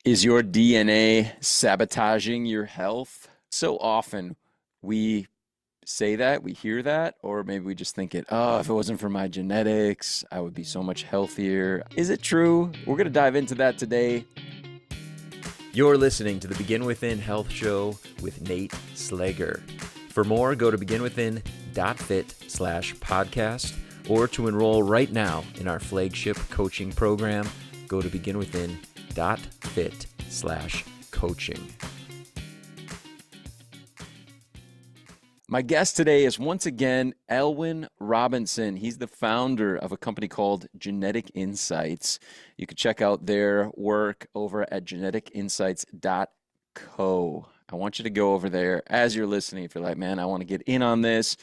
Is your DNA sabotaging your health? So often we say that, we hear that, or maybe we just think it, oh, if it wasn't for my genetics, I would be so much healthier. Is it true? We're going to dive into that today. You're listening to the Begin Within Health Show with Nate Slager. For more, go to beginwithin.fit/podcast, or to enroll right now in our flagship coaching program, go to beginwithin.fit/coaching. My guest today is once again Elwin Robinson. He's the founder of a company called Genetic Insights. You can check out their work over at geneticinsights.co. I want you to go over there as you're listening. If you're like, man, I want to get in on this,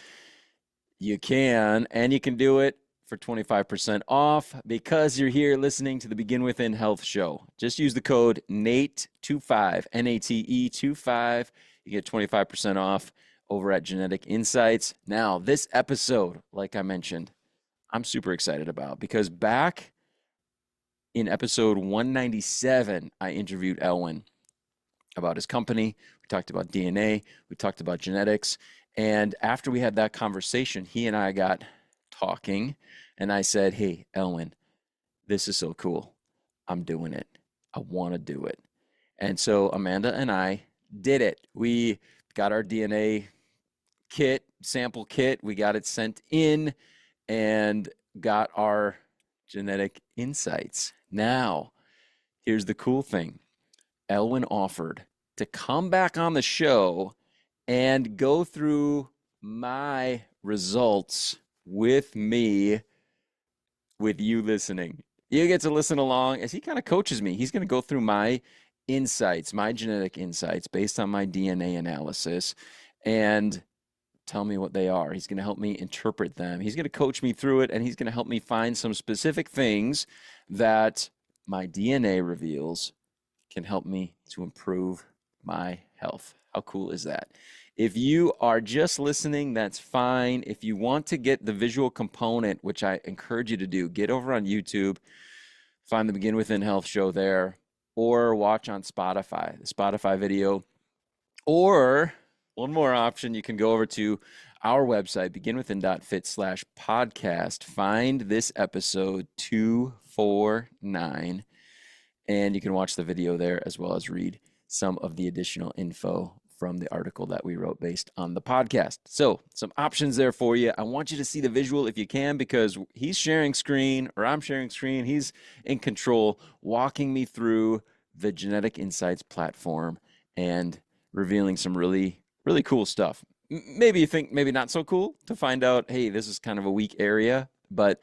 you can, and you can do it for 25% off because you're here listening to the Begin Within Health Show. Just use the code NATE25, NATE25. You get 25% off over at Genetic Insights. Now, this episode, like I mentioned, I'm super excited about because back in episode 197, I interviewed Elwin about his company. We talked about DNA. We talked about genetics. And after we had that conversation, he and I got talking, and I said, hey, Elwin, this is so cool. I'm doing it. I want to do it. And so Amanda and I did it. We got our DNA sample kit. We got it sent in and got our genetic insights. Now, here's the cool thing. Elwin offered to come back on the show and go through my results with me, with you listening. You get to listen along as he kind of coaches me. He's going to go through my insights, my genetic insights based on my DNA analysis, and tell me what they are. He's going to help me interpret them. He's going to coach me through it, and he's going to help me find some specific things that my DNA reveals can help me to improve my health. How cool is that? If you are just listening, that's fine. If you want to get the visual component, which I encourage you to do, get over on YouTube, find the Begin Within Health Show there, or watch on Spotify, the Spotify video. Or one more option, you can go over to our website, beginwithin.fit/podcast, find this episode 249, and you can watch the video there as well as read some of the additional info from the article that we wrote based on the podcast. So some options there for you. I want you to see the visual if you can, because he's sharing screen, or I'm sharing screen. He's in control, walking me through the Genetic Insights platform and revealing some really cool stuff. Maybe you think maybe not so cool to find out, hey, this is kind of a weak area, but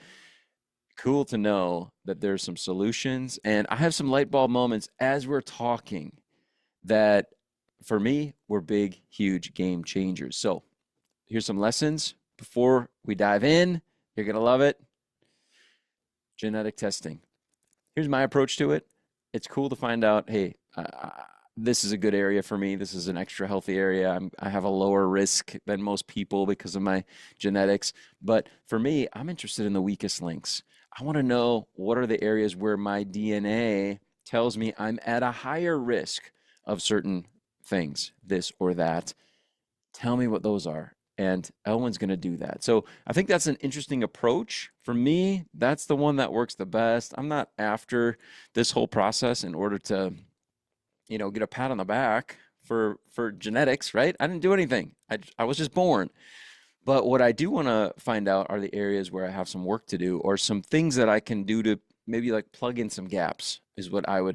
cool to know that there's some solutions. And I have some light bulb moments as we're talking that for me were big, huge game changers. So here's some lessons before we dive in. You're going to love it. Genetic testing. Here's my approach to it. It's cool to find out, hey, this is a good area for me. This is an extra healthy area. I have a lower risk than most people because of my genetics. But for me, I'm interested in the weakest links. I want to know what are the areas where my DNA tells me I'm at a higher risk of certain things, this or that. Tell me what those are. And Elwin's going to do that. So I think that's an interesting approach. For me, that's the one that works the best. I'm not after this whole process in order to get a pat on the back for genetics, right? I didn't do anything. I was just born. But what I do want to find out are the areas where I have some work to do, or some things that I can do to maybe like plug in some gaps, is what I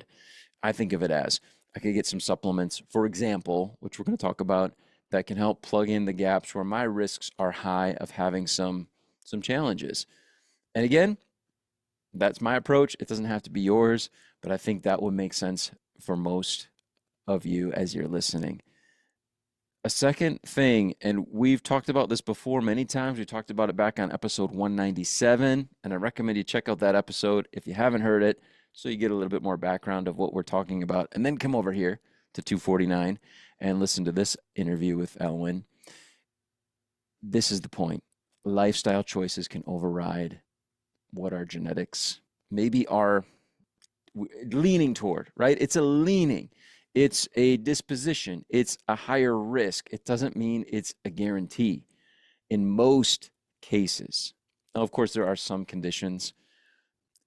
think of it as. I could get some supplements, for example, which we're going to talk about, that can help plug in the gaps where my risks are high of having some challenges. And again, that's my approach. It doesn't have to be yours, but I think that would make sense for most of you as you're listening. A second thing, and we've talked about this before many times. We talked about it back on episode 197, and I recommend you check out that episode if you haven't heard it, so you get a little bit more background of what we're talking about, and then come over here to 249 and listen to this interview with Elwin. This is the point. Lifestyle choices can override what our genetics maybe are leaning toward, right? It's a leaning. It's a disposition. It's a higher risk. It doesn't mean it's a guarantee in most cases. Now, of course, there are some conditions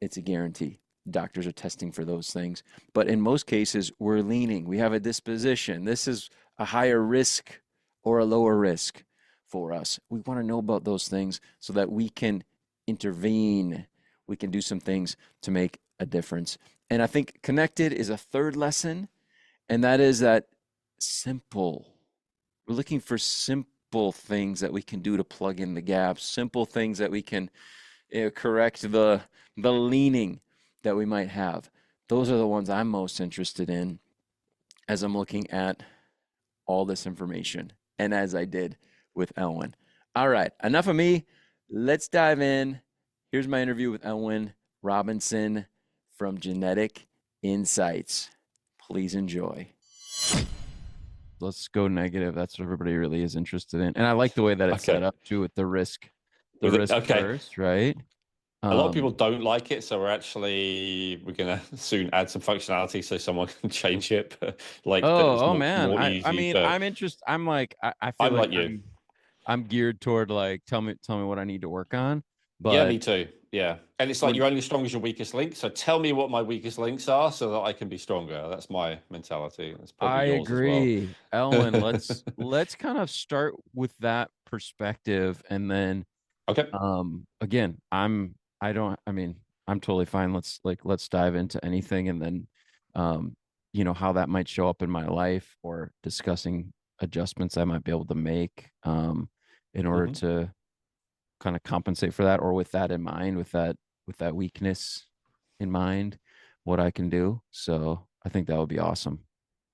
it's a guarantee. Doctors are testing for those things. But in most cases, we're leaning. We have a disposition. This is a higher risk or a lower risk for us. We want to know about those things so that we can intervene. We can do some things to make a difference. And I think connected is a third lesson, and that is that simple. We're looking for simple things that we can do to plug in the gaps, simple things that we can correct the leaning that we might have. Those are the ones I'm most interested in as I'm looking at all this information and as I did with Elwin. All right, enough of me. Let's dive in. Here's my interview with Elwin Robinson from Genetic Insights. Please enjoy. Let's go negative. That's what everybody really is interested in. And I like the way that it's set Okay. up too with the risk Okay. first, right? A lot of people don't like it, so we're gonna soon add some functionality so someone can change it, like that it's Oh more man. more I easy. mean, But I'm interested. I'm like, I feel I'm like like you. I'm geared toward like tell me what I need to work on. Yeah, But me too. Yeah, and it's like when you're only as strong as your weakest link. So tell me what my weakest links are so that I can be stronger. That's my mentality. That's probably I yours as well. agree, Elwin, let's kind of start with that perspective and then Okay. again, I don't I mean, I'm totally fine. Let's dive into anything and then um how that might show up in my life or discussing adjustments I might be able to make in order hmm to kind of compensate for that or with that in mind, with that weakness in mind, what I can do. So I think that would be awesome.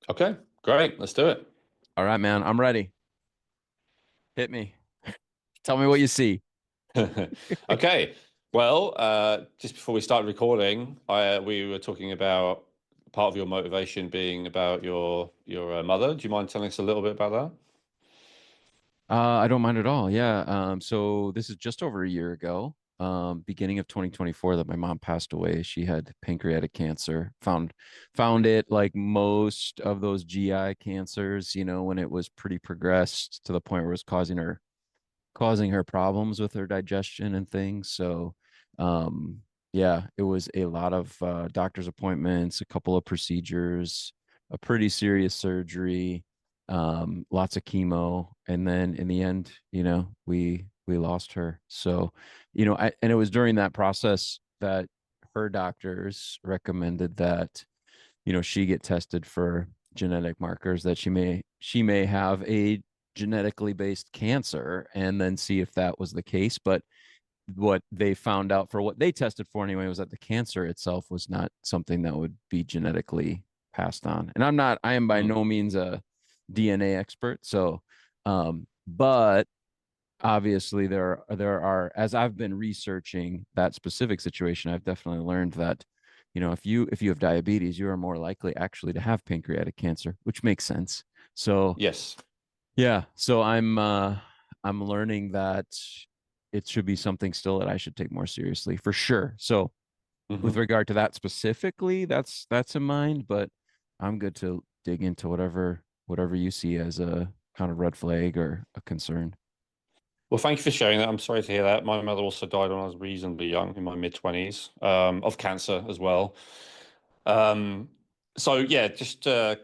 Okay. Great. Let's do it. All right, man, I'm ready. Hit me. Tell me what you see. Okay. Well, just before we started recording, we were talking about part of your motivation being about your mother. Do you mind telling us a little bit about that? I don't mind at all. Yeah. So this is just over a year ago, beginning of 2024 that my mom passed away. She had pancreatic cancer. Found it like most of those GI cancers, when it was pretty progressed to the point where it was causing her problems with her digestion and things. So, yeah, it was a lot of doctor's appointments, a couple of procedures, a pretty serious surgery, lots of chemo, and then in the end, we lost her. So, and it was during that process that her doctors recommended that she get tested for genetic markers that she may have a genetically based cancer and then see if that was the case. But what they found out for what they tested for anyway was that the cancer itself was not something that would be genetically passed on. And I am by Mm. no means a DNA expert. So, but obviously there are as I've been researching that specific situation, I've definitely learned that if you have diabetes, you are more likely actually to have pancreatic cancer, which makes sense. So Yes. yeah, so I'm learning that it should be something still that I should take more seriously for sure. So with hmm regard to that specifically, that's in mind, but I'm good to dig into whatever you see as a kind of red flag or a concern. Well, thank you for sharing that. I'm sorry to hear that. My mother also died when I was reasonably young, in my mid-20s, of cancer as well. Um, so yeah, just a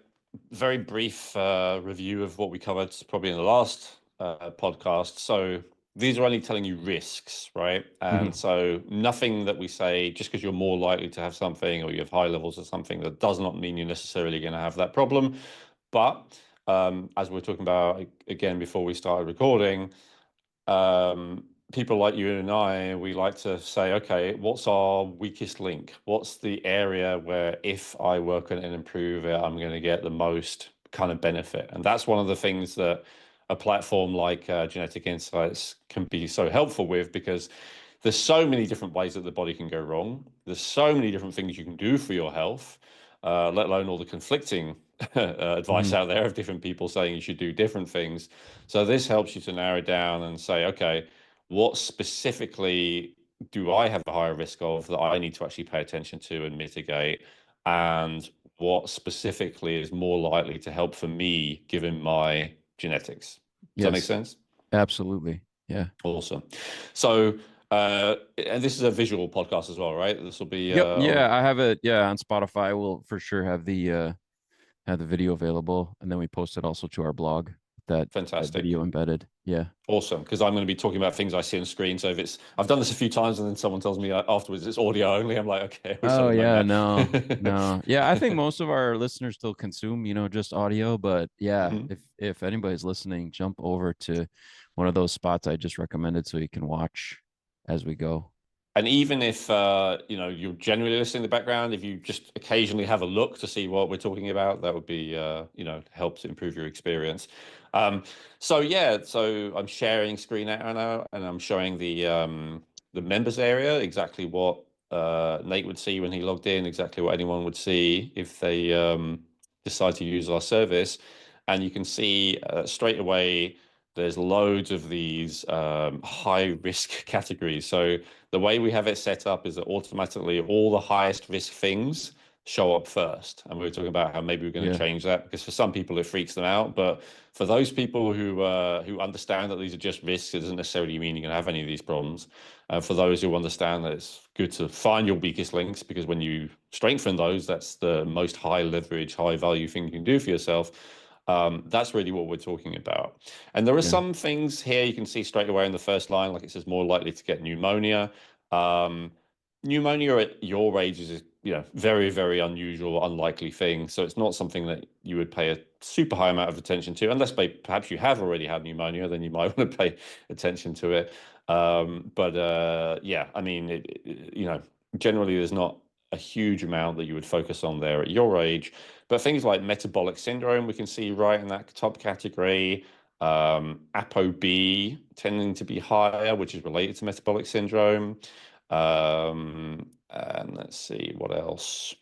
very brief review of what we covered probably in the last podcast. So these are only telling you risks, right? And Hmm. so nothing that we say, just because you're more likely to have something or you have high levels of something, that does not mean you're necessarily going to have that problem. But as we are talking about again before we started recording, people like you and I, we like to say, okay, what's our weakest link? What's the area where if I work on it and improve it, I'm going to get the most kind of benefit? And that's one of the things that a platform like Genetic Insights can be so helpful with, because there's so many different ways that the body can go wrong. There's so many different things you can do for your health, let alone all the conflicting advice Hmm. out there of different people saying you should do different things. So this helps you to narrow down and say, okay, what specifically do I have a higher risk of that I need to actually pay attention to and mitigate? and what specifically is more likely to help for me given my genetics. Does that make Yes, sense? absolutely. Yeah. Awesome. So, and this is a visual podcast as well, right? This will be Yep. on. Yeah, I have it. Yeah, on Spotify. We'll for sure have the video available, and then we post it also to our blog. That Fantastic. video embedded. Yeah. Awesome, because I'm going to be talking about things I see on screen. So if it's, I've done this a few times, and then someone tells me afterwards it's audio only, I'm like, okay, I wish I Oh would know yeah, no, that. no. Yeah, I think most of our listeners still consume, just audio, but yeah, Mhm. if anybody's listening, jump over to one of those spots I just recommended so you can watch as we go. And even if you're generally listening in the background, if you just occasionally have a look to see what we're talking about, that would be help to improve your experience. Um, so I'm sharing screen out now, and I'm showing the members area, exactly what Nate would see when he logged in, exactly what anyone would see if they decide to use our service, and you can see straight away there's loads of these high risk categories. So the way we have it set up is that automatically all the highest risk things show up first. And we were talking about how maybe we're going to Yeah, change that because for some people it freaks them out, but for those people who understand that these are just risks, it doesn't necessarily mean you're going to have any of these problems. For those who understand that it's good to find your weakest links, because when you strengthen those, that's the most high leverage, high value thing you can do for yourself. That's really what we're talking about. And there are yeah, some things here you can see straight away in the first line, like it says more likely to get pneumonia. Um, Pneumonia at your age is a very, very unusual, unlikely thing. So it's not something that you would pay a super high amount of attention to, unless perhaps you have already had pneumonia, then you might want to pay attention to it. Yeah, I mean, generally there's not a huge amount that you would focus on there at your age. But things like metabolic syndrome, we can see right in that top category. ApoB tending to be higher, which is related to metabolic syndrome. And let's see what else.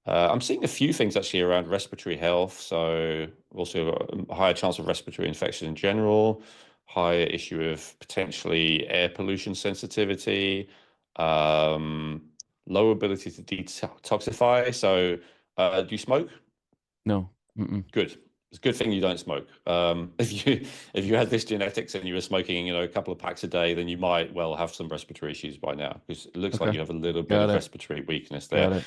I'm seeing a few things actually around respiratory health. So also a higher chance of respiratory infection in general, higher issue of potentially air pollution sensitivity, um, low ability to detoxify. So, do you smoke? no, mm-mm. Good. It's a good thing you don't smoke. If you had this genetics and you were smoking, a couple of packs a day, then you might well have some respiratory issues by now, because it looks like Okay, you have a little bit got of it, respiratory weakness got there. it.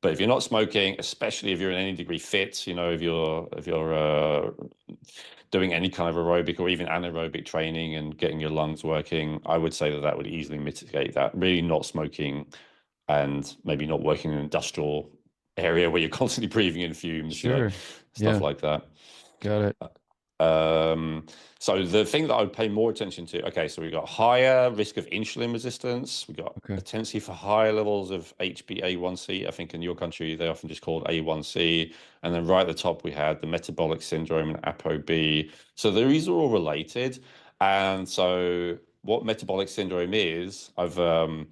But if you're not smoking, especially if you're in any degree fit, if you're doing any kind of aerobic or even anaerobic training and getting your lungs working, I would say that that would easily mitigate that. Really not smoking and maybe not working in an industrial area where you're constantly breathing in fumes, Sure, stuff yeah, like that. got it. Um, so the thing that I would pay more attention to, okay, so we've got higher risk of insulin resistance. We've got Okay, a tendency for higher levels of HbA1c. I think in your country, they often just call it A1C. And then right at the top, we had the metabolic syndrome and ApoB. So these are all related. And so what metabolic syndrome is, I'm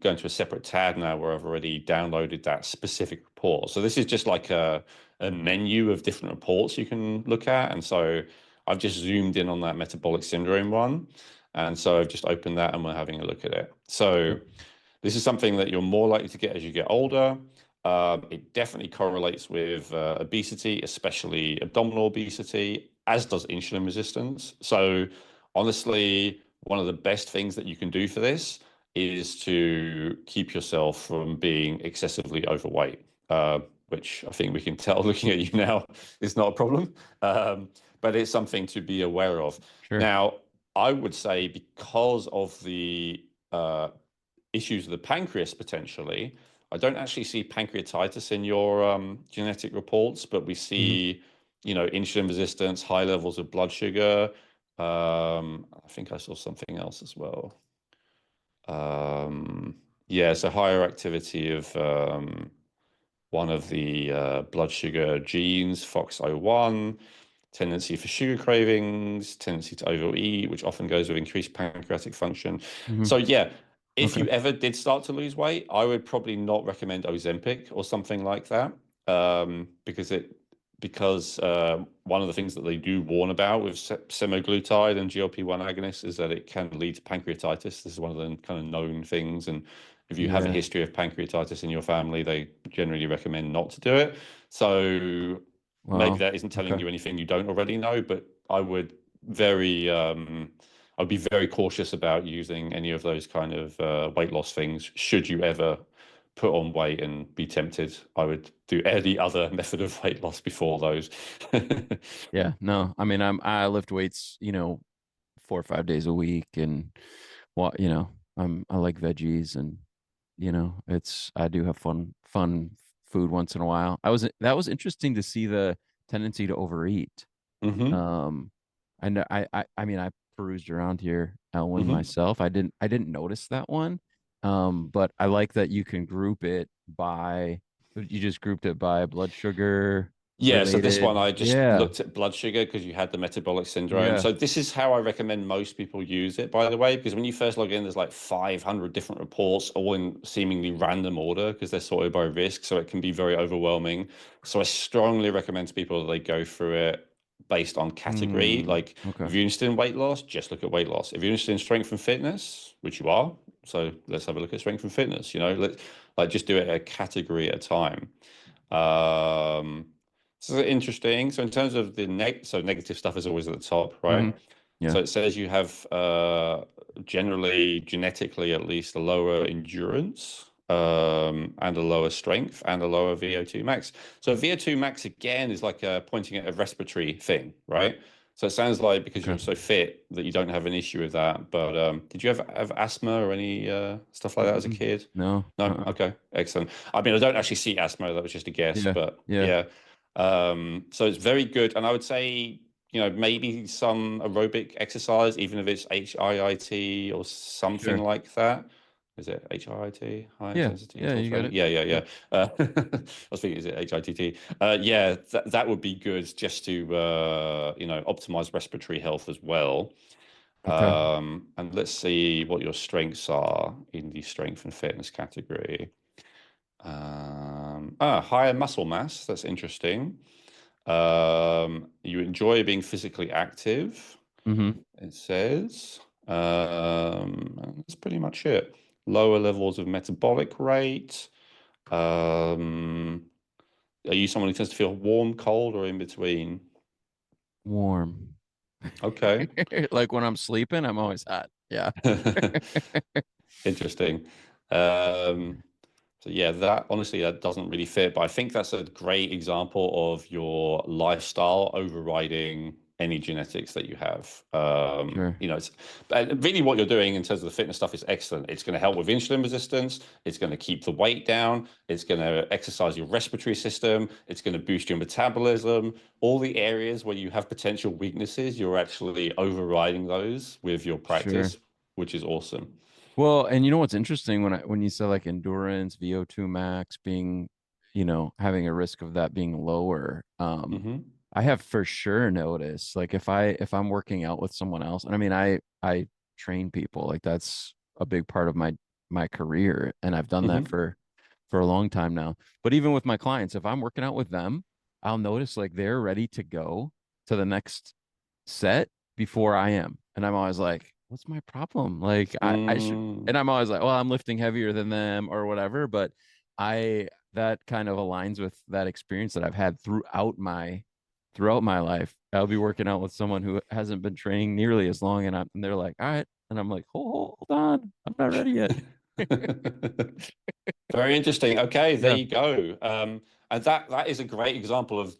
going to a separate tab now where I've already downloaded that specific report. So this is just like a menu of different reports you can look at. And so I've just zoomed in on that metabolic syndrome one. And so I've just opened that and we're having a look at it. So this is something that you're more likely to get as you get older. It definitely correlates with obesity, especially abdominal obesity, as does insulin resistance. So honestly, one of the best things that you can do for this is to keep yourself from being excessively overweight, which I think we can tell looking at you now is not a problem. But it's something to be aware of. sure. Now, I would say because of the issues of the pancreas potentially, I don't actually see pancreatitis in your genetic reports, but we Hmm. see, insulin resistance, high levels of blood sugar. I think I saw something else as well. Yeah, so higher activity of one of the blood sugar genes, FOXO1, tendency for sugar cravings, tendency to overeat, which often goes with increased pancreatic function. Hmm. So yeah, if Okay, you ever did start to lose weight, I would probably not recommend Ozempic or something like that, because one of the things that they do warn about with semaglutide and GLP-1 agonists is that it can lead to pancreatitis. This is one of the kind of known things, and If you have a Yeah. history of pancreatitis in your family, they generally recommend not to do it. So maybe Well, that isn't telling okay. you anything you don't already know, but very, I'd be very cautious about using any of those kind of weight loss things. Should you ever put on weight and be tempted, I would do any other method of weight loss before those. Yeah. No, I mean, I lift weights, 4 or 5 days a week, and what, I like veggies, and I do have fun food once in a while. That was interesting to see the tendency to overeat. hmm Um, I know I mean, I perused around here, Elwin, hmm myself. I didn't notice that one. But I like that you can group it by you just grouped it by blood sugar Yeah, so this one related. I just Yeah. looked at blood sugar because you had the metabolic syndrome. Yeah. So this is how I recommend most people use it, by the way, because when you first log in, there's like 500 different reports, all in seemingly random order because they're sorted by risk. So it can be very overwhelming. So I strongly recommend to people that they go through it based on category. Like Okay. if you're interested in weight loss, just look at weight loss. If you're interested in strength and fitness, which you are, so let's have a look at strength and fitness. Like just do it a category at a time. Um, so interesting. So in terms of so negative stuff is always at the top, Hmm. right? Yeah. So it says you have generally, genetically at least, a lower endurance, and a lower strength and a lower VO2 max. So VO2 max again is like pointing at a respiratory thing, right? So it sounds like because Okay. you're so fit that you don't have an issue with that. But did you ever have asthma or any stuff like that as a Mm-mm. kid? No. No? Uh-uh. Okay, excellent. I mean, I don't actually see asthma. That was just a guess, Yeah. but Yeah. yeah. So it's very good. And I would say, maybe some aerobic exercise, even if it's HIIT or something Sure. like that. Is it HIIT? High Yeah. intensity Yeah. interval You got training? it. Yeah, yeah, Yep. yeah. I was thinking, is it HITT? Yeah, that would be good just to, optimize respiratory health as well. Okay. And let's see what your strengths are in the strength and fitness category. Higher muscle mass. That's interesting. You enjoy being physically active, Mm-hmm. it says. And that's pretty much it. Lower levels of metabolic rate. Um, are you someone who tends to feel warm, cold, or in between? Warm. Okay. Like when I'm sleeping, I'm always hot. Yeah. Interesting. Um, So yeah, that honestly that doesn't really fit, but I think that's a great example of your lifestyle overriding any genetics that you have. Sure. It's and really what you're doing in terms of the fitness stuff is excellent. It's going to help with insulin resistance. It's going to keep the weight down. It's going to exercise your respiratory system. It's going to boost your metabolism. All the areas where you have potential weaknesses, you're actually overriding those with your Sure. practice, which is awesome. Well, and you know what's interesting when you say like endurance, VO2 max being, having a risk of that being lower. hmm I have for sure noticed like if I'm working out with someone else, and I mean I train people, like that's a big part of my career, and I've done that hmm for a long time now. But even with my clients, if I'm working out with them, I'll notice like they're ready to go to the next set before I am. And I'm always like, what's my problem? Like I should, and Mm. I'm always like, well, I'm lifting heavier than them or whatever. But that kind of aligns with that experience that I've had throughout my life. I'll be working out with someone who hasn't been training nearly as long, and they're like, all right. And I'm like, hold on, I'm not ready yet. Very interesting. Okay, there Yeah, you go. And that is a great example of,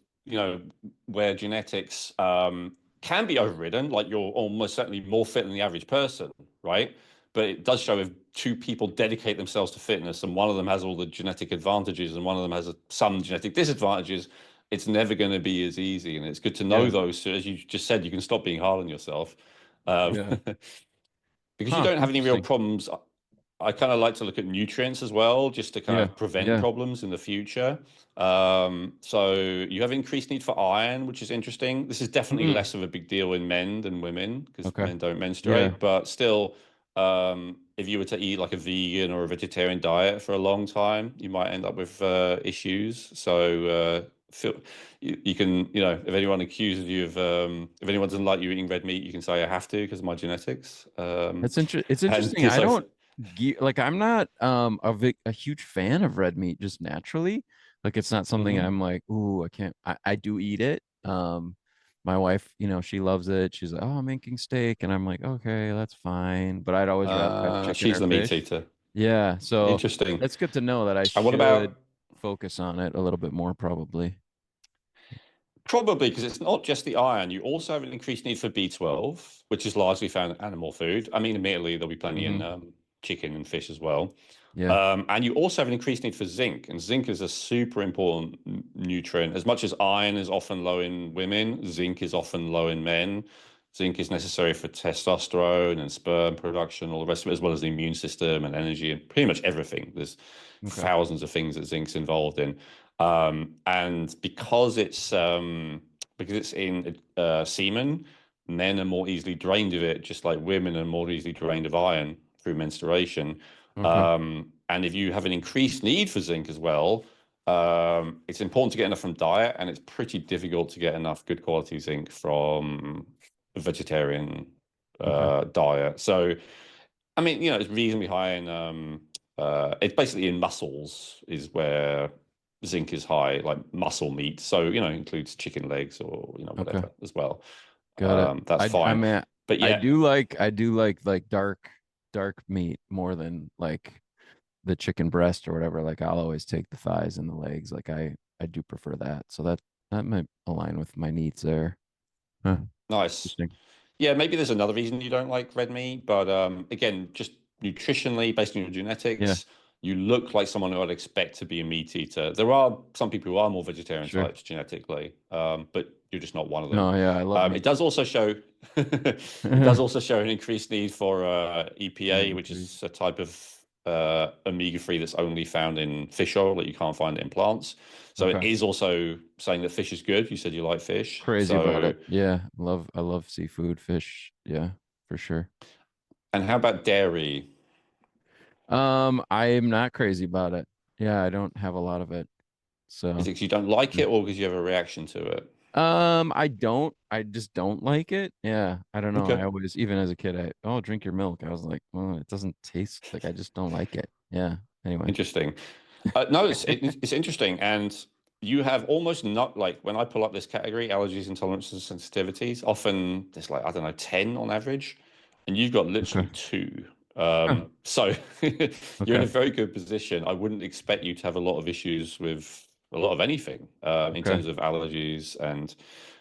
where genetics can be overridden. Like you're almost certainly more fit than the average person, right? But it does show if two people dedicate themselves to fitness and one of them has all the genetic advantages and one of them has some genetic disadvantages, it's never going to be as easy. And it's good to know yeah, those. So as you just said, you can stop being hard on yourself. Um, yeah. because you Huh, don't have any real interesting. problems. I kind of like to look at nutrients as well, just to kind Yeah, of prevent yeah. problems in the future. So you have increased need for iron, which is interesting. This is definitely Mm, less of a big deal in men than women because okay. men don't Yeah. menstruate. But still, if you were to eat like a vegan or a vegetarian diet for a long time, you might end up with issues. So you can, if anyone accuses you of, if anyone doesn't like you eating red meat, you can say I have to because of my genetics. It's And interesting. I so don't. like I'm not a huge fan of red meat just naturally. Like it's not something Hmm. I'm like, ooh, I can't. I do eat it. My wife, she loves it. She's like, oh, I'm making steak, and I'm like, okay, that's fine. But I'd always rather have chicken She's or the meat fish. eater. Yeah, so Interesting. that's good to know that I And what should about focus on it a little bit more, probably. probably because it's not just the iron. You also have an increased need for B12, which is largely found in animal food. I mean, admittedly, there'll be plenty in Hmm. chicken and fish as well. Yeah. And you also have an increased need for zinc, and zinc is a super important nutrient. As much as iron is often low in women, zinc is often low in men. Zinc is necessary for testosterone and sperm production, all the rest of it, as well as the immune system and energy and pretty much everything. There's Okay. thousands of things that zinc's involved in. And because it's in semen, men are more easily drained of it, just like women are more easily drained of iron through menstruation. Okay. And if you have an increased need for zinc as well, it's important to get enough from diet, and it's pretty difficult to get enough good quality zinc from a vegetarian Okay. diet. So, I mean, it's reasonably high in it's basically in muscles is where zinc is high, like muscle meat. So, it includes chicken legs or, Okay. whatever as well. Got it. That's I fine. mean, But I yeah, do like dark meat more than like the chicken breast or whatever. Like I'll always take the thighs and the legs. Like I do prefer that. So that might align with my needs there. Huh. nice. Interesting. Yeah, maybe there's another reason you don't like red meat, but again, just nutritionally, based on your Yeah, genetics, you look like someone who I'd expect to be a meat eater. There are some people who are more vegetarian sure. types genetically, but you're just not one of them. No, yeah, I love It meat. does also show it does also show an increased need for EPA, Omega which threes. is a type of omega-3 that's only found in fish oil that you can't find in plants. So it Okay. is also saying that fish is good. You said you like fish. Crazy about So, it. Yeah, I love seafood, fish. Yeah, for sure. and how about dairy? I am not crazy about it. Yeah, I don't have a lot of it. Is So, it because you don't like yeah. it or because you have a reaction to it? I just don't like it. Yeah, I don't know. I Okay, always, even as a kid, drink your milk. I was like, well, it doesn't taste like I just don't like it. Yeah. Anyway. interesting. No, it's interesting, and you have almost not like when I pull up this category, allergies, intolerances, and sensitivities. Often there's like I don't know 10 on average, and you've got Okay. literally two. Huh. So you're in a Okay. very good position. I wouldn't expect you to have a lot of issues with a lot of anything in Okay. terms of allergies, and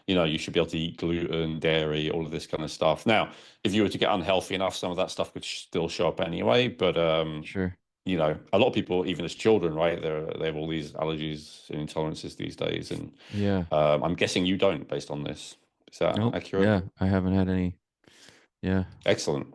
you should be able to eat gluten, dairy, all of this kind of stuff. Now, if you were to get unhealthy enough, some of that stuff could still show up anyway, but Sure. a lot of people, even as children, right, they have all these allergies and intolerances these days, and Yeah. I'm guessing you don't, based on this. Is that Nope. accurate? Yeah. I haven't had any. Yeah. Excellent.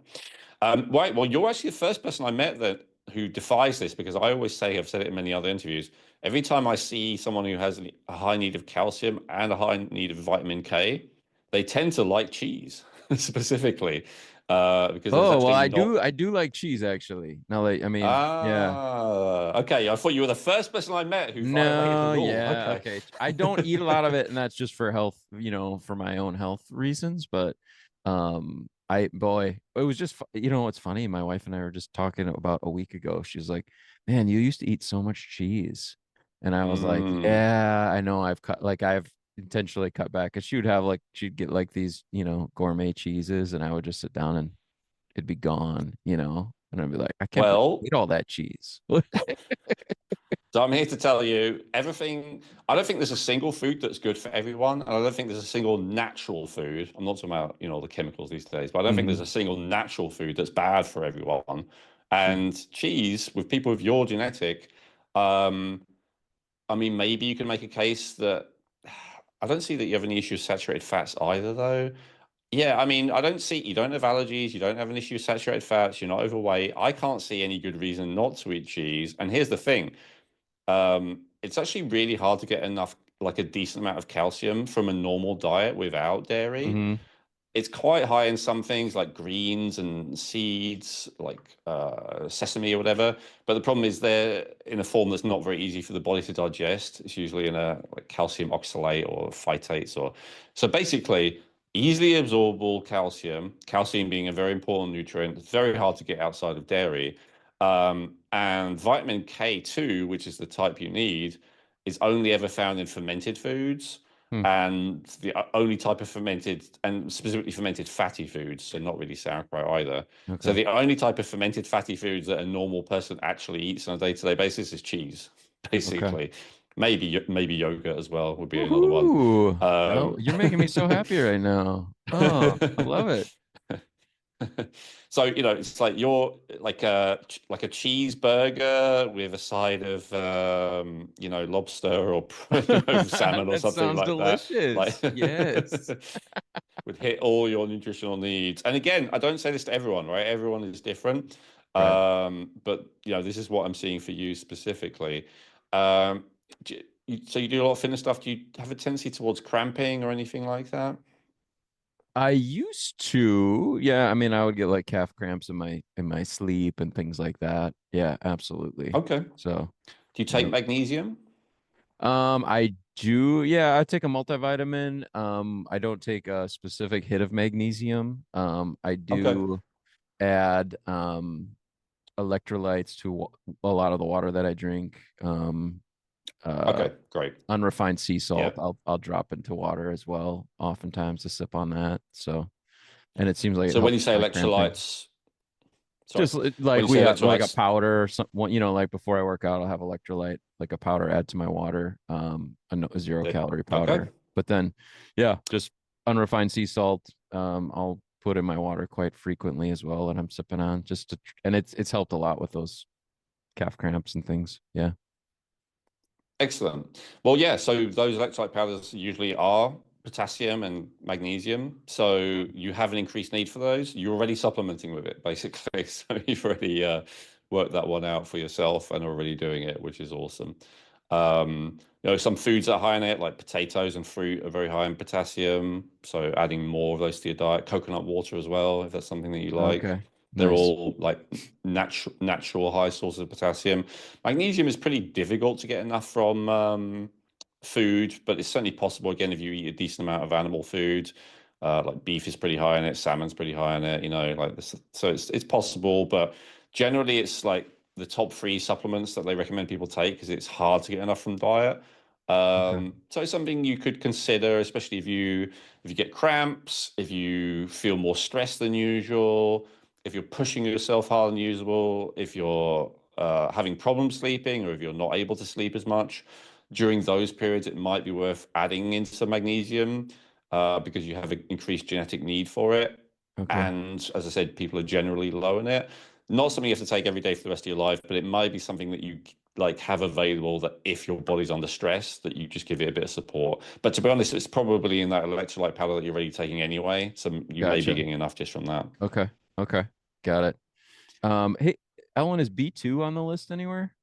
Right. Well, you're actually the first person I met that who defies this because I always say, I've said it in many other interviews. Every time I see someone who has a high need of calcium and a high need of vitamin K, they tend to like cheese specifically because there's Oh, well, actually not. I do like cheese actually. Now, like, I mean, yeah. Ah, okay. I thought you were the first person I met who violated the No, rule. yeah, Okay. okay. I don't eat a lot of it, and that's just for health, for my own health reasons. But boy, it was just what's funny? My wife and I were just talking about a week ago. She's like, "Man, you used to eat so much cheese," and I was like, Mm. "Yeah, I know. I've intentionally cut back." Cause she'd get like these, gourmet cheeses, and I would just sit down and it'd be gone, and I'd be like, "I can't believe you Well, ate all that cheese." so I'm here to tell you everything. I don't think there's a single food that's good for everyone, and I don't think there's a single natural food. I'm not talking about, the chemicals these days, but I don't think there's Hmm. a single natural food that's bad for everyone. Sure. And cheese, with people with your genetic, um, I mean, maybe you can make a case that I don't see that you have any issue with saturated fats either, though. Yeah, I mean, I don't see you don't have allergies, you don't have an issue with saturated fats, you're not overweight. I can't see any good reason not to eat cheese. And here's the thing. It's actually really hard to get enough, like a decent amount of calcium from a normal diet without dairy. Hmm. It's quite high in some things like greens and seeds, like sesame or whatever. But the problem is they're in a form that's not very easy for the body to digest. It's usually in a like calcium oxalate or phytates or so basically easily absorbable calcium, calcium being a very important nutrient. It's very hard to get outside of dairy. And vitamin K2, which is the type you need, is only ever found in fermented foods. Hmm. And the only type of fermented, and specifically fermented fatty foods, so not really sauerkraut either. So Okay. the only type of fermented fatty foods that a normal person actually eats on a day-to-day basis is cheese, Okay. basically. Maybe yogurt as well would be another one. Woohoo! Oh, Um, you're making me so happy right now. Oh, I love it. So, it's like you're like a cheeseburger with a side of lobster or salmon or That something sounds like that. Like delicious. Yes. would hit all your nutritional needs. And again, I don't say this to everyone, right? Everyone is different. Right. But this is what I'm seeing for you specifically. Um, so you do a lot of fitness stuff. Do you have a tendency towards cramping or anything like that? I used to, yeah, I mean, I would get like calf cramps in my sleep and things like that. Yeah, absolutely. Okay. So, Do you take yeah. magnesium? I do, yeah, I take a multivitamin. I don't take a specific hit of magnesium. I Okay. do add electrolytes to a lot of the water that I drink. Uh, Okay, great. Unrefined sea salt, Yeah. I'll drop into water as well, oftentimes to sip on that. So, and it seems like it So when helps you with say my cramping. electrolytes, sorry, Just when like you we say have like a electrolytes, powder or something, like before I work out, I'll have electrolyte, like a powder add to my water, a 0 calorie okay. powder. But then, yeah, just unrefined sea salt, I'll put in my water quite frequently as well, and I'm sipping on and it's helped a lot with those calf cramps and things. Yeah. Excellent. Well, yeah, so those electrolyte powders usually are potassium and magnesium. So you have an increased need for those. You're already supplementing with it, basically. So you've already worked that one out for yourself and already doing it, which is awesome. Some foods that are high in it, like potatoes and fruit, are very high in potassium. So adding more of those to your diet, coconut water as well, if that's something that you like. Okay. They're Nice. all like natural high sources of potassium. Magnesium is pretty difficult to get enough from food, but it's certainly possible again if you eat a decent amount of animal food. Like beef is pretty high in it, salmon's pretty high in it, like this. So it's possible, but generally it's like the top three supplements that they recommend people take because it's hard to get enough from diet. Okay. So it's something you could consider, especially if you get cramps, if you feel more stressed than usual, if you're pushing yourself harder than usual, if you're having problems sleeping, or if you're not able to sleep as much. During those periods, it might be worth adding in some magnesium because you have an increased genetic need for it. Okay. And as I said, people are generally low in it. Not something you have to take every day for the rest of your life, but it might be something that you like have available that if your body's under stress, that you just give it a bit of support. But to be honest, it's probably in that electrolyte powder that you're already taking anyway. So you may be Gotcha. getting enough just from that. Okay. Okay. Got it. Hey, Ellen, is B2 on the list anywhere?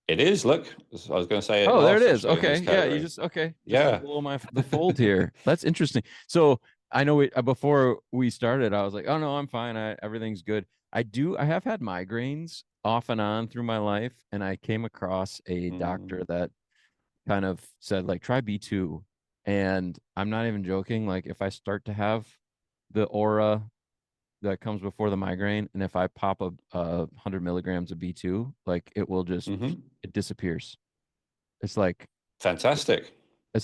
It is. Look, I was going to say it Oh, there it last is. actually in Okay. this Yeah, category. just Yeah. below the fold here. That's interesting. So I know before we started, I was like, oh no, I'm fine. Everything's good. I have had migraines off and on through my life, and I came across a doctor Mm. that kind of said like try B2. And I'm not even joking. Like if I start to have the aura that comes before the migraine, and if I pop a 100 milligrams of B2, like Hmm. it disappears. It's like Fantastic.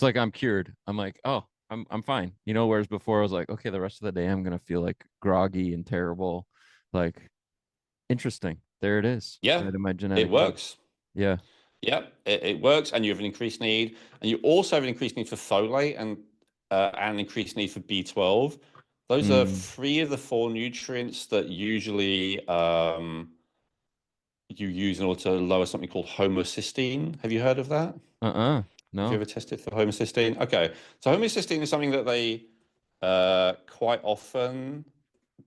I'm cured. I'm like, oh, I'm fine. Whereas before I was like, okay, the rest of the day I'm gonna feel like groggy and terrible. Like, interesting. There it is. Yeah, Right in my it genetic code. works. Yeah. Yeah, it works, and you have an increased need, and you also have an increased need for folate and increased need for B12. Those are Mm. three of the four nutrients that usually you use in order to lower something called homocysteine. Have you heard of that? Uh-uh. Have you No. ever tested for homocysteine? Okay, so homocysteine is something that they quite often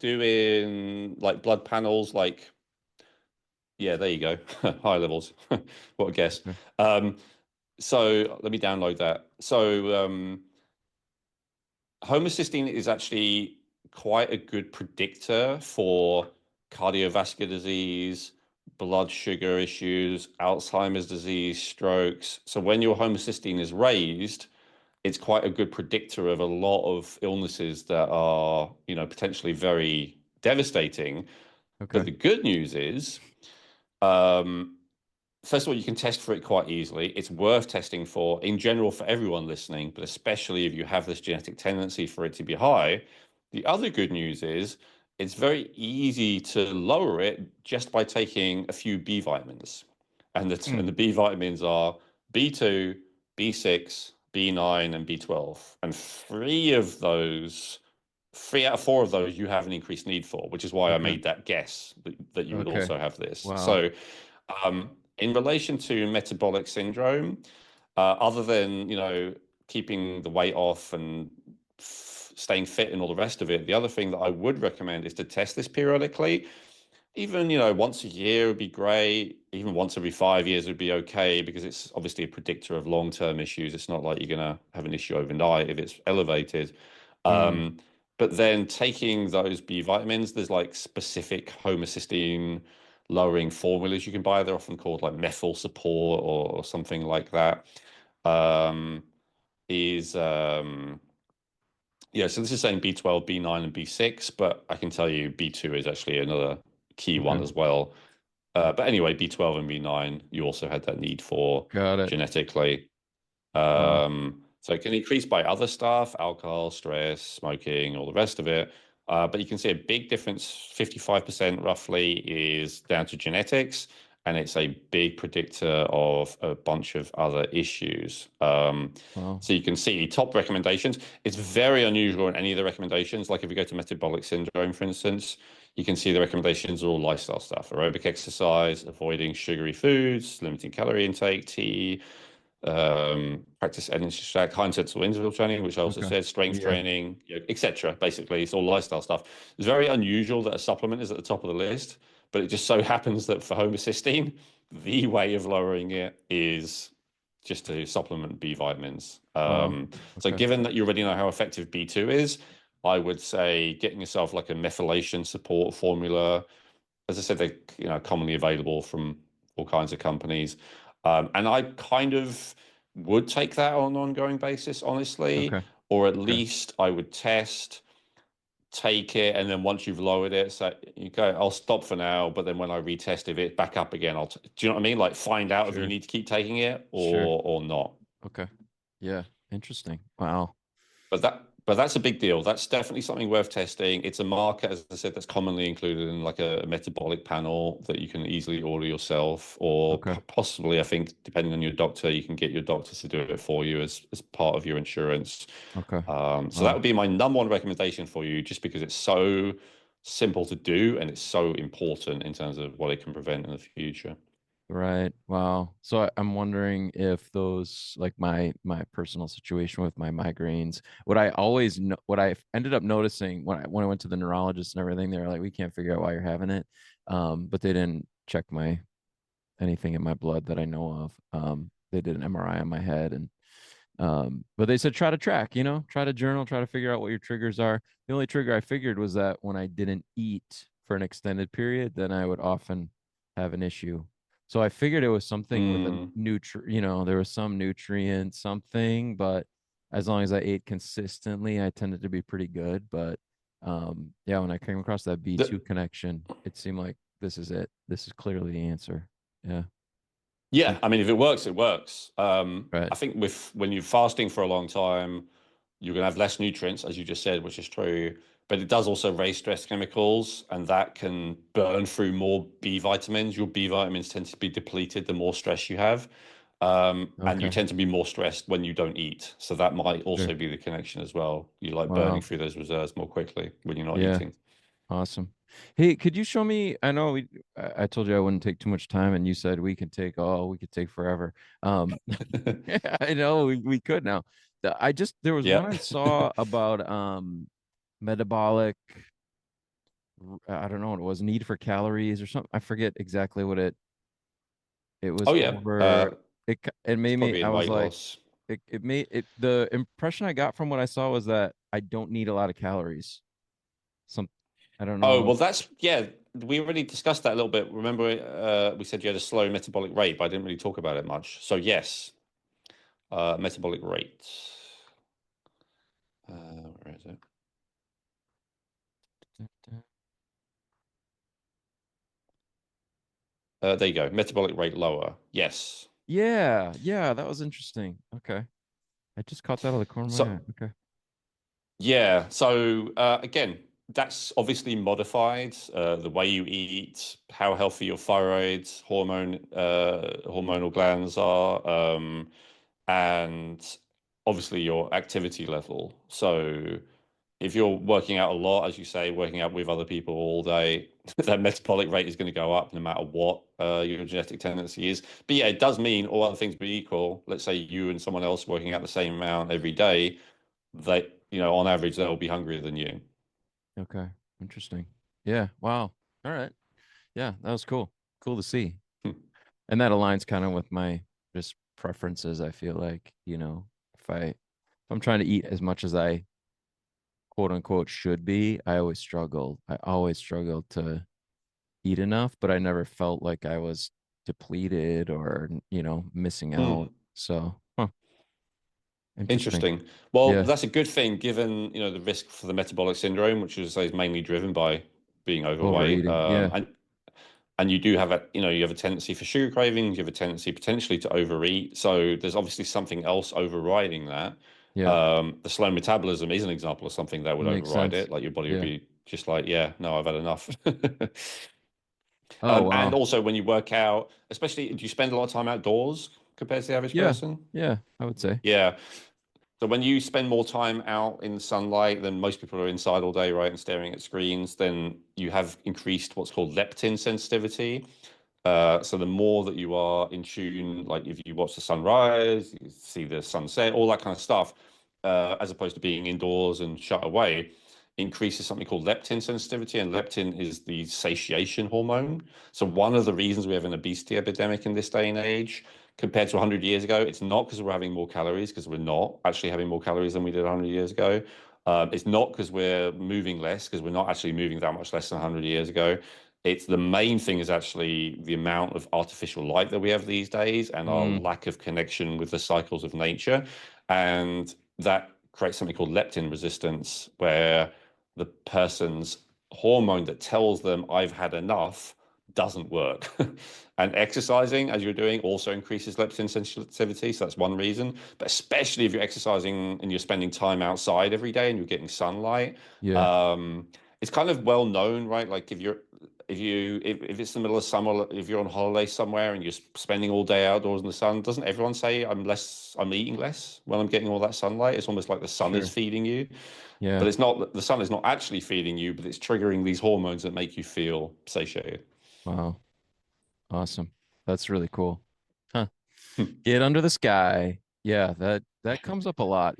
do in like blood panels, like yeah, there you go, high levels. What a guess. Okay. Um, so let me download that. So homocysteine is actually quite a good predictor for cardiovascular disease, blood sugar issues, Alzheimer's disease, strokes. So when your homocysteine is raised, it's quite a good predictor of a lot of illnesses that are, potentially very devastating. But Okay. the good news is Um, First of all, you can test for it quite easily. It's worth testing for in general for everyone listening, but especially if you have this genetic tendency for it to be high. The other good news is it's very easy to lower it just by taking a few B vitamins. And the Hmm. B vitamins are B2, B6, B9, and B12. And three out of four of those you have an increased need for, which is why I Okay. made that guess that you would Okay. also have this. Wow. So in relation to metabolic syndrome, other than, keeping the weight off and staying fit and all the rest of it, the other thing that I would recommend is to test this periodically. Even, once a year would be great. Even once every 5 years would be okay because it's obviously a predictor of long-term issues. It's not like you're going to have an issue overnight if it's elevated. Mm. Um, but then taking those B vitamins, there's like specific homocysteine lowering formulas you can buy. They're often called like methyl support or something like that. Um, is Yeah, so this is saying B12, B9, and B6, but I can tell you B2 is actually another key one Okay. as well. But anyway, B12 and B9, you also had that need for Got it. genetically. Wow. So it can increase by other stuff, alcohol, stress, smoking, all the rest of it. But you can see a big difference, 55% roughly, is down to genetics, and it's a big predictor of a bunch of other issues. Wow. So you can see top recommendations. It's very unusual in any of the recommendations. Like if you go to metabolic syndrome, for instance, you can see the recommendations are all lifestyle stuff, aerobic exercise, avoiding sugary foods, limiting calorie intake, tea, practice energy track, high intensity interval training, which I also Okay. said, strength Yeah. training, etc. Basically, it's all lifestyle stuff. It's very unusual that a supplement is at the top of the list, but it just so happens that for homocysteine, the way of lowering it is just to supplement B vitamins. Wow. So Okay. given that you already know how effective B2 is, I would say getting yourself like a methylation support formula. As I said, they're commonly available from all kinds of companies. And I kind of would take that on an ongoing basis, honestly, Okay. or at Okay. least I would test, take it, and then once you've lowered it, so you go, I'll stop for now, but then when I retest, if it's back up again, do you know what I mean? Like find out if you Sure. need to keep taking it Sure. or not. Okay. Yeah. Interesting. Wow. But that's a big deal. That's definitely something worth testing. It's a marker, as I said, that's commonly included in like a metabolic panel that you can easily order yourself, or Okay. possibly, I think, depending on your doctor, you can get your doctor to do it for you as part of your insurance. Okay. So that Wow. would be my number one recommendation for you, just because it's so simple to do and it's so important in terms of what it can prevent in the future. Right. Wow. So I'm wondering if those, like my personal situation with my migraines, what I always know, what I ended up noticing when I went to the neurologist and everything, they were like, we can't figure out why you're having it. But they didn't check my anything in my blood that I know of. They did an MRI on my head, and but they said try to track, try to journal, try to figure out what your triggers are. The only trigger I figured was that when I didn't eat for an extended period, then I would often have an issue. So I figured it was something with a Mm. there was some nutrient, something, but as long as I ate consistently, I tended to be pretty good. But yeah, when I came across that B2 The, connection, it seemed like this is it. This is clearly the answer. Yeah. Yeah, I mean, if it works, it works. Right. I think when you're fasting for a long time, you're going to have less nutrients, as you just said, which is true. But it does also raise stress chemicals, and that can burn through more B vitamins. Your B vitamins tend to be depleted the more stress you have. And you Okay. tend to be more stressed when you don't eat. So that might Sure. also be the connection as well. You like burning Wow. through those reserves more quickly when you're not Yeah. eating. Awesome. Hey, could you show me? I know I told you I wouldn't take too much time, and you said we could take forever. Um, I know we could now. There was one Yeah. I saw about metabolic. I don't know what it was, need for calories or something. I forget exactly what it was Oh, yeah. over. It It's made me. probably I in was weight like, loss. it made it. The impression I got from what I saw was that I don't need a lot of calories. Some, I don't Oh, know. well, yeah, we already discussed that a little bit. Remember, we said you had a slow metabolic rate, but I didn't really talk about it much. So, yes, metabolic rate. Where is it? There you go. Metabolic rate lower. Yes. Yeah, yeah, that was interesting. Okay. I just caught that out of the corner of my eye. So Okay. yeah. So again, that's obviously modified. The way you eat, how healthy your thyroid hormonal glands are, and obviously your activity level. So if you're working out a lot, as you say, working out with other people all day, that metabolic rate is going to go up no matter what your genetic tendency is. But yeah, it does mean all other things being equal. Let's say you and someone else working out the same amount every day, they, on average, they'll be hungrier than you. Okay. Interesting. Yeah. Wow. All right. Yeah, that was cool. Cool to see. And that aligns kind of with my just preferences. I feel like, if I'm trying to eat as much as I quote unquote should be, I always struggled. I always struggled to eat enough, but I never felt like I was depleted or, missing out. Hmm. So, interesting. Interesting. Well, Yeah. that's a good thing given, the risk for the metabolic syndrome, which is mainly driven by being overweight. Overeating. Yeah. And you do have you have a tendency for sugar cravings, you have a tendency potentially to overeat. So there's obviously something else overriding that. Yeah. The slow metabolism is an example of something that would Makes override sense. it. Like your body would Yeah. be just like, yeah, no, I've had enough. Oh, And wow. also when you work out, especially, do you spend a lot of time outdoors compared to the average Yeah. person? Yeah. I would say. Yeah. So when you spend more time out in the sunlight than most people are inside all day, right, and staring at screens, then you have increased what's called leptin sensitivity. So the more that you are in tune, like if you watch the sunrise, you see the sunset, all that kind of stuff, as opposed to being indoors and shut away, increases something called leptin sensitivity. And leptin is the satiation hormone. So one of the reasons we have an obesity epidemic in this day and age compared to 100 years ago, it's not because we're having more calories, because we're not actually having more calories than we did 100 years ago. It's not because we're moving less, because we're not actually moving that much less than 100 years ago. It's the main thing is actually the amount of artificial light that we have these days and our Mm, lack of connection with the cycles of nature. And that creates something called leptin resistance, where the person's hormone that tells them I've had enough doesn't work. And exercising, as you're doing, also increases leptin sensitivity. So that's one reason. But especially if you're exercising and you're spending time outside every day and you're getting sunlight, yeah. um, it's kind of well known, right? Like if it's the middle of summer, if you're on holiday somewhere and you're spending all day outdoors in the sun, doesn't everyone say I'm eating less when I'm getting all that sunlight? It's almost like the sun is Sure. feeding you, Yeah. but it's not. The sun is not actually feeding you, but it's triggering these hormones that make you feel satiated. Wow. Awesome. That's really cool. Huh. Hmm. Get under the sky. Yeah, that comes up a lot.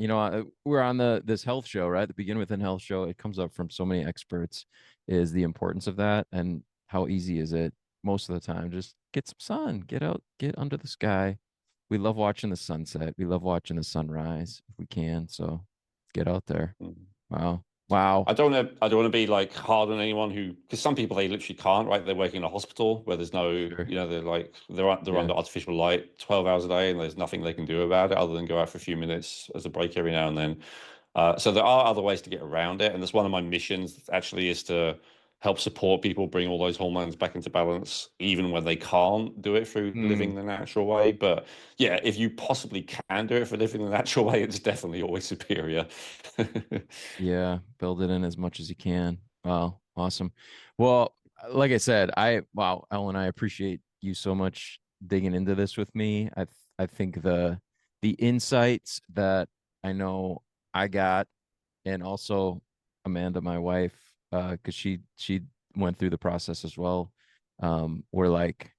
We're on this health show, right? The Begin Within Health show. It comes up from so many experts is the importance of that and how easy is it most of the time. Just get some sun, get out, get under the sky. We love watching the sunset. We love watching the sunrise if we can. So get out there. Wow. Wow. I don't want to be like hard on anyone because some people they literally can't, right? They're working in a hospital where there's no, Sure. they're Yeah. under artificial light 12 hours a day and there's nothing they can do about it other than go out for a few minutes as a break every now and then. So there are other ways to get around it, and that's one of my missions actually is to help support people bring all those hormones back into balance, even when they can't do it through living Hmm. the natural way. But yeah, if you possibly can do it for living the natural way, it's definitely always superior. Yeah, build it in as much as you can. Wow, awesome. Well, like I said, wow, Ellen, I appreciate you so much digging into this with me. I think the insights that I know I got, and also Amanda, my wife, because she went through the process as well. We're like,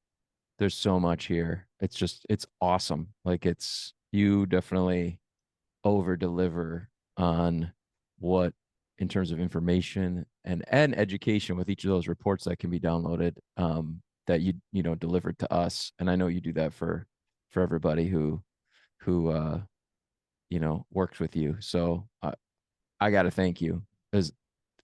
there's so much here. It's awesome. Like you definitely over deliver on what in terms of information and education with each of those reports that can be downloaded that you delivered to us, and I know you do that for everybody who works with you. So I got to thank you because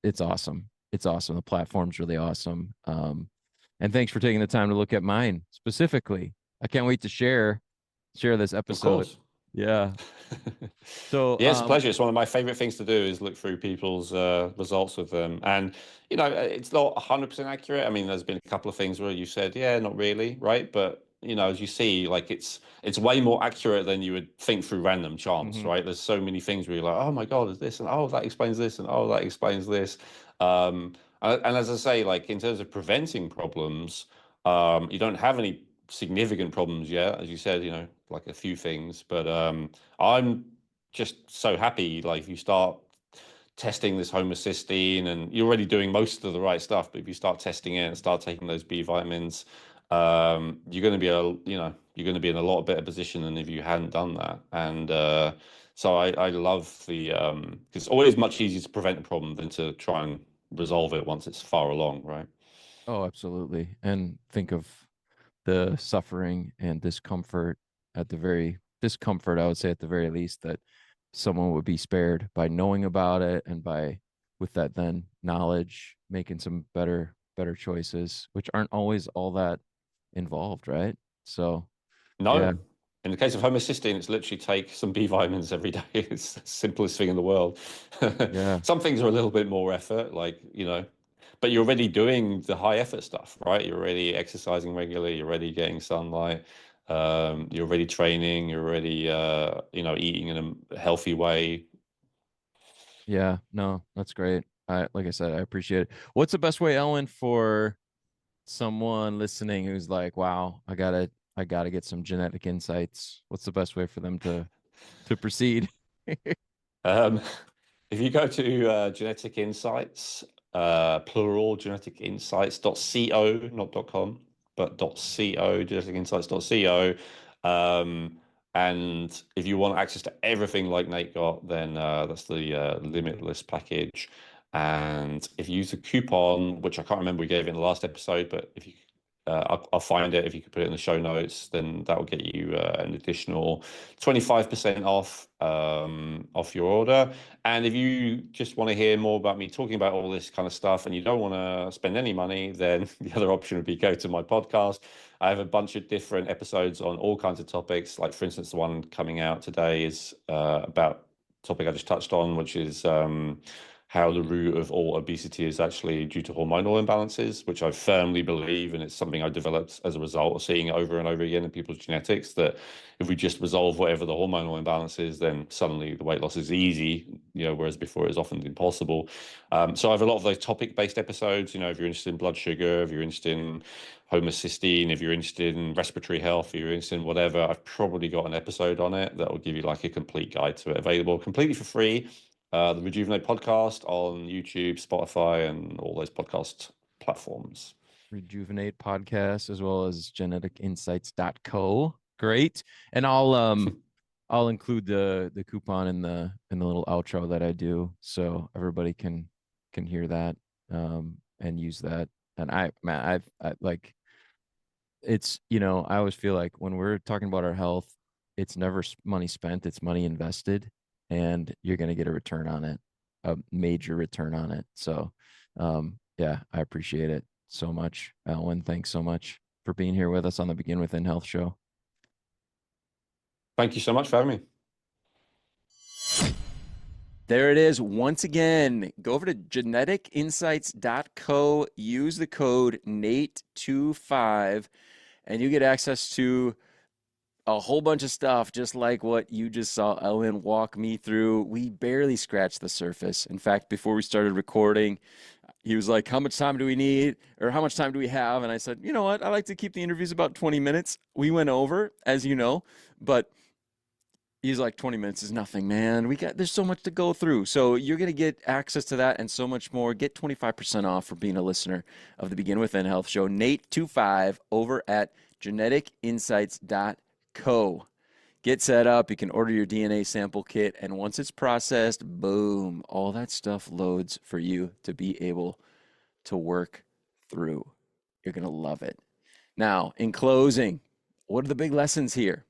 it's awesome. The platform's really awesome. And thanks for taking the time to look at mine specifically. I can't wait to share this Of episode course. Yeah. So, Yeah, it's a pleasure. It's one of my favorite things to do is look through people's results with them. And, it's not 100% accurate. I mean, there's been a couple of things where you said, yeah, not really, right? But, as you see, like it's way more accurate than you would think through random chance, mhm. right? There's so many things where you're like, oh my God, is this? And oh, that explains this. And oh, that explains this. And as I say, like in terms of preventing problems, you don't have any significant problems yet, as you said, like a few things. But I'm just so happy. Like if you start testing this homocysteine, and you're already doing most of the right stuff, but if you start testing it and start taking those B vitamins, you're going to be you're going to be in a lot better position than if you hadn't done that. And so I love the 'cause it's always much easier to prevent a problem than to try and resolve it once it's far along, right? Oh, absolutely. And think of the suffering and discomfort discomfort, I would say at the very least, that someone would be spared by knowing about it and by with that then knowledge making some better choices, which aren't always all that involved, right? So yeah, No. In the case of homocysteine, it's literally take some B vitamins every day. It's the simplest thing in the world. yeah, Some things are a little bit more effort, like, but you're already doing the high effort stuff, right? You're already exercising regularly, you're already getting sunlight, you're already training, you're already, eating in a healthy way. yeah, no, that's great. Like I said, I appreciate it. What's the best way, Ellen, for someone listening who's like, wow, I gotta get some genetic insights? What's the best way for them to proceed? Um, if you go to Genetic Insights, plural geneticinsights.co, not .com, but .co, geneticinsights.co. Um, and if you want access to everything like Nate got, then that's the Limitless package. And if you use the coupon, which I can't remember we gave in the last episode, but if you I'll find it. If you could put it in the show notes, then that will get you an additional 25% off your order. And if you just want to hear more about me talking about all this kind of stuff and you don't want to spend any money, then the other option would be go to my podcast. I have a bunch of different episodes on all kinds of topics. Like, for instance, the one coming out today is about topic I just touched on, which is how the root of all obesity is actually due to hormonal imbalances, which I firmly believe, and it's something I developed as a result of seeing it over and over again in people's genetics, that if we just resolve whatever the hormonal imbalance is, then suddenly the weight loss is easy, whereas before it was often impossible. So I have a lot of those topic-based episodes, if you're interested in blood sugar, if you're interested in homocysteine, if you're interested in respiratory health, if you're interested in whatever, I've probably got an episode on it that will give you like a complete guide to it, available completely for free. The Rejuvenate podcast on YouTube, Spotify, and all those podcast platforms. Rejuvenate podcast as well as geneticinsights.co. Great. And I'll include the coupon in the little outro that I do so everybody can hear that and use that. And I like it's, I always feel like when we're talking about our health, it's never money spent, it's money invested, and you're going to get a return on it, a major return on it. So, yeah, I appreciate it so much. Elwin, thanks so much for being here with us on the Begin Within Health show. Thank you so much for having me. There it is. Once again, go over to geneticinsights.co, use the code NATE25, and you get access to a whole bunch of stuff, just like what you just saw Elwin walk me through. We barely scratched the surface. In fact, before we started recording, he was like, how much time do we need? Or how much time do we have? And I said, you know what? I like to keep the interviews about 20 minutes. We went over, as you know, but he's like, 20 minutes is nothing, man. There's so much to go through. So you're going to get access to that and so much more. Get 25% off for being a listener of the Begin Within Health show. Nate25 over at geneticinsights.co. Get set up. You can order your DNA sample kit. And once it's processed, boom, all that stuff loads for you to be able to work through. You're going to love it. Now, in closing, what are the big lessons here?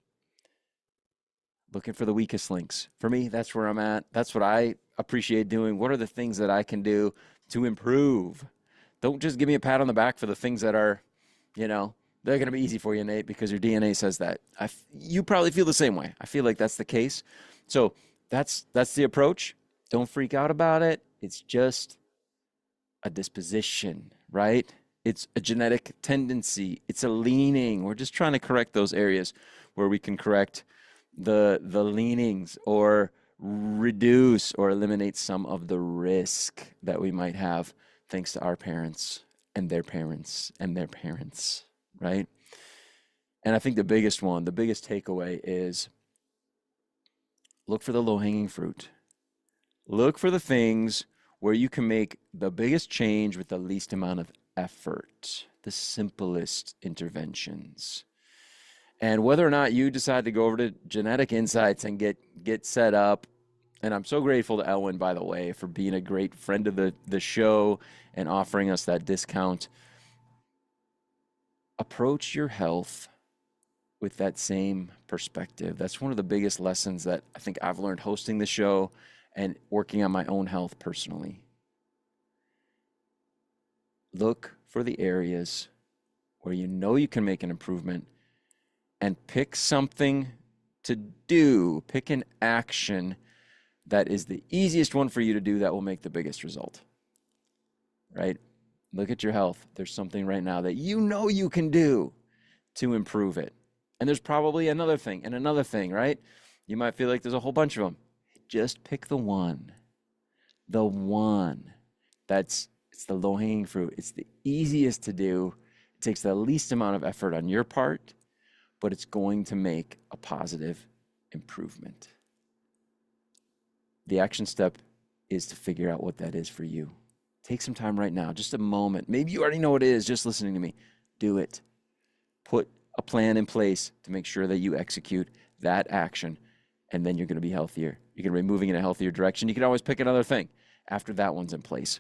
Looking for the weakest links. For me, that's where I'm at. That's what I appreciate doing. What are the things that I can do to improve? Don't just give me a pat on the back for the things that are, they're going to be easy for you, Nate, because your DNA says that. You probably feel the same way. I feel like that's the case. So that's the approach. Don't freak out about it. It's just a disposition, right? It's a genetic tendency. It's a leaning. We're just trying to correct those areas where we can correct the leanings or reduce or eliminate some of the risk that we might have thanks to our parents and their parents and their parents, right? And I think the biggest takeaway is look for the low-hanging fruit. Look for the things where you can make the biggest change with the least amount of effort, the simplest interventions. And whether or not you decide to go over to Genetic Insights and get set up, and I'm so grateful to Elwin, by the way, for being a great friend of the show and offering us that discount. Approach your health with that same perspective. That's one of the biggest lessons that I think I've learned hosting the show and working on my own health personally. Look for the areas where you know you can make an improvement and pick something to do, pick an action that is the easiest one for you to do that will make the biggest result, right? Look at your health. There's something right now that you know you can do to improve it. And there's probably another thing and another thing, right? You might feel like there's a whole bunch of them. Just pick the one it's the low-hanging fruit. It's the easiest to do. It takes the least amount of effort on your part, but it's going to make a positive improvement. The action step is to figure out what that is for you. Take some time right now, just a moment. Maybe you already know what it is, just listening to me. Do it. Put a plan in place to make sure that you execute that action, and then you're going to be healthier. You're going to be moving in a healthier direction. You can always pick another thing after that one's in place.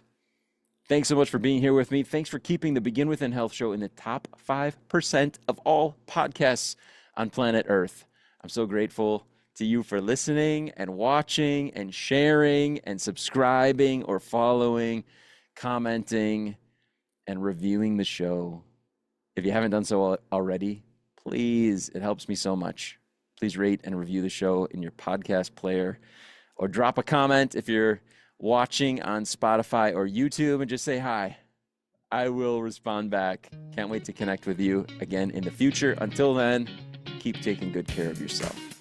Thanks so much for being here with me. Thanks for keeping the Begin Within Health Show in the top 5% of all podcasts on planet Earth. I'm so grateful to you for listening and watching and sharing and subscribing or following, commenting, and reviewing the show. If you haven't done so already, please, it helps me so much. Please rate and review the show in your podcast player, or drop a comment if you're watching on Spotify or YouTube and just say hi. I will respond back. Can't wait to connect with you again in the future. Until then, keep taking good care of yourself.